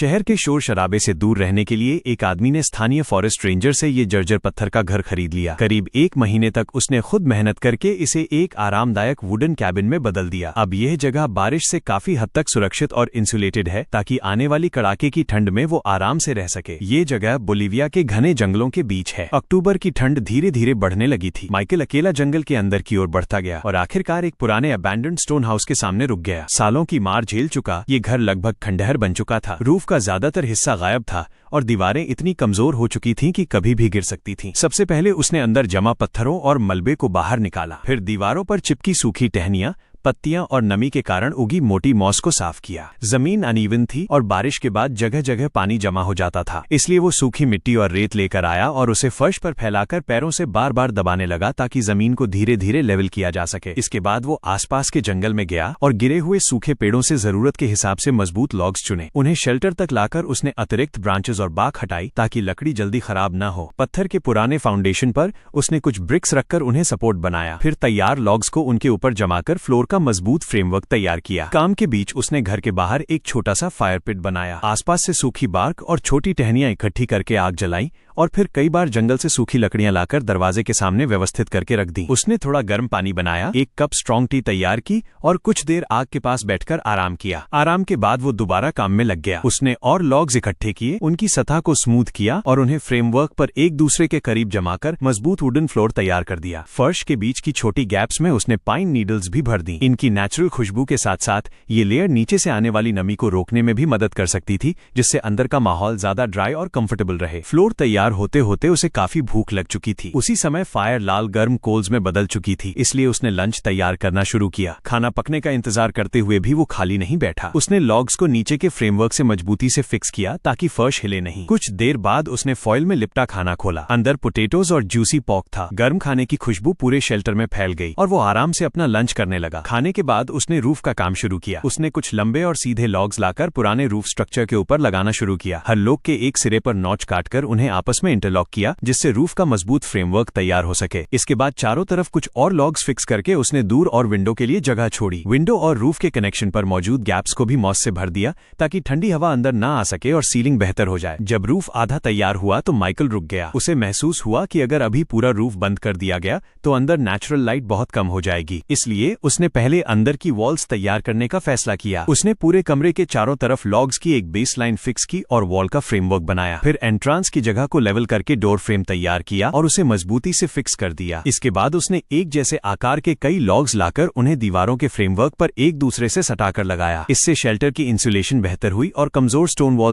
शहर के शोर शराबे से दूर रहने के लिए एक आदमी ने स्थानीय फॉरेस्ट रेंजर से ये जर्जर पत्थर का घर खरीद लिया। करीब 1 महीने तक उसने खुद मेहनत करके इसे एक आरामदायक वुडन कैबिन में बदल दिया। अब यह जगह बारिश से काफी हद तक सुरक्षित और इंसुलेटेड है ताकि आने वाली कड़ाके की ठंड में वो आराम से रह सके। ये जगह बोलिविया के घने जंगलों के बीच है। अक्टूबर की ठंड धीरे धीरे बढ़ने लगी थी। माइकल अकेला जंगल के अंदर की ओर बढ़ता गया और आखिरकार एक पुराने अबैंडन्ड स्टोन हाउस के सामने रुक गया। सालों की मार झेल चुका ये घर लगभग खंडहर बन चुका था। रूफ का ज्यादातर हिस्सा गायब था और दीवारें इतनी कमजोर हो चुकी थीं कि कभी भी गिर सकती थीं। सबसे पहले उसने अंदर जमा पत्थरों और मलबे को बाहर निकाला, फिर दीवारों पर चिपकी सूखी टहनियां, पत्तियां और नमी के कारण उगी मोटी मॉस को साफ किया। जमीन अनइवन थी और बारिश के बाद जगह जगह पानी जमा हो जाता था, इसलिए वो सूखी मिट्टी और रेत लेकर आया और उसे फर्श पर फैलाकर पैरों से बार बार दबाने लगा ताकि जमीन को धीरे धीरे लेवल किया जा सके। इसके बाद वो आसपास के जंगल में गया और गिरे हुए सूखे पेड़ों से जरूरत के हिसाब से मजबूत लॉग्स चुने। उन्हें शेल्टर तक लाकर उसने अतिरिक्त ब्रांचेस और बाक हटाई ताकि लकड़ी जल्दी खराब न हो। पत्थर के पुराने फाउंडेशन पर उसने कुछ ब्रिक्स रखकर उन्हें सपोर्ट बनाया, फिर तैयार लॉग्स को उनके ऊपर जमाकर फ्लोर का मजबूत फ्रेमवर्क तैयार किया। काम के बीच उसने घर के बाहर एक छोटा सा फायर पिट बनाया। आसपास से सूखी बार्क और छोटी टहनियां इकट्ठी करके आग जलाई और फिर कई बार जंगल से सूखी लकड़ियां लाकर दरवाजे के सामने व्यवस्थित करके रख दी। उसने थोड़ा गर्म पानी बनाया, 1 कप स्ट्रॉन्ग टी तैयार की और कुछ देर आग के पास बैठकर आराम किया। आराम के बाद वो दोबारा काम में लग गया। उसने और लॉग्स इकट्ठे किए, उनकी सतह को स्मूथ किया और उन्हें फ्रेमवर्क पर एक दूसरे के करीब जमाकर मजबूत वुडन फ्लोर तैयार कर दिया। फर्श के बीच की छोटी गैप्स में उसने पाइन नीडल्स भी भर दी। इनकी नेचुरल खुशबू के साथ साथ ये लेयर नीचे से आने वाली नमी को रोकने में भी मदद कर सकती थी, जिससे अंदर का माहौल ज्यादा ड्राई और कंफर्टेबल रहे। फ्लोर तैयार होते होते उसे काफी भूख लग चुकी थी। उसी समय फायर लाल गर्म कोल्स में बदल चुकी थी, इसलिए उसने लंच तैयार करना शुरू किया। खाना पकने का इंतजार करते हुए भी वो खाली नहीं बैठा। उसने लॉग्स को नीचे के फ्रेमवर्क से मजबूती से फिक्स किया ताकि फर्श हिले नहीं। कुछ देर बाद उसने फॉइल में लिपटा खाना खोला। अंदर पोटेटोज और जूसी पॉक था। गर्म खाने की खुशबू पूरे शेल्टर में फैल गई और वो आराम से अपना लंच करने लगा। खाने के बाद उसने रूफ का काम शुरू किया। उसने कुछ लंबे और सीधे लॉग्स लाकर पुराने रूफ स्ट्रक्चर के ऊपर लगाना शुरू किया। हर लॉग के एक सिरे पर नॉच काटकर उन्हें आपस में इंटरलॉक किया, जिससे रूफ का मजबूत फ्रेमवर्क तैयार हो सके। इसके बाद चारों तरफ कुछ और लॉग्स फिक्स करके उसने दूर और विंडो के लिए जगह छोड़ी। विंडो और रूफ के कनेक्शन पर मौजूद गैप्स को भी मॉस से भर दिया ताकि ठंडी हवा अंदर ना आ सके और सीलिंग बेहतर हो जाए। जब रूफ आधा तैयार हुआ तो माइकल रुक गया। उसे महसूस हुआ कि अगर अभी पूरा रूफ बंद कर दिया गया तो अंदर नेचुरल लाइट बहुत कम हो जाएगी, इसलिए उसने पहले अंदर की वॉल्स तैयार करने का फैसला किया। उसने पूरे कमरे के चारों तरफ लॉग्स की एक बेस लाइन फिक्स की और वॉल का फ्रेमवर्क बनाया। फिर एंट्रांस की जगह को लेवल करके डोर फ्रेम तैयार किया और उसे मजबूती से फिक्स कर दिया। इसके बाद उसने एक जैसे आकार के कई लॉग्स लाकर उन्हें दीवारों के फ्रेमवर्क पर एक दूसरे से सटाकर लगाया। इससे शेल्टर की इंसुलेशन बेहतर हुई और कमजोर स्टोन वॉल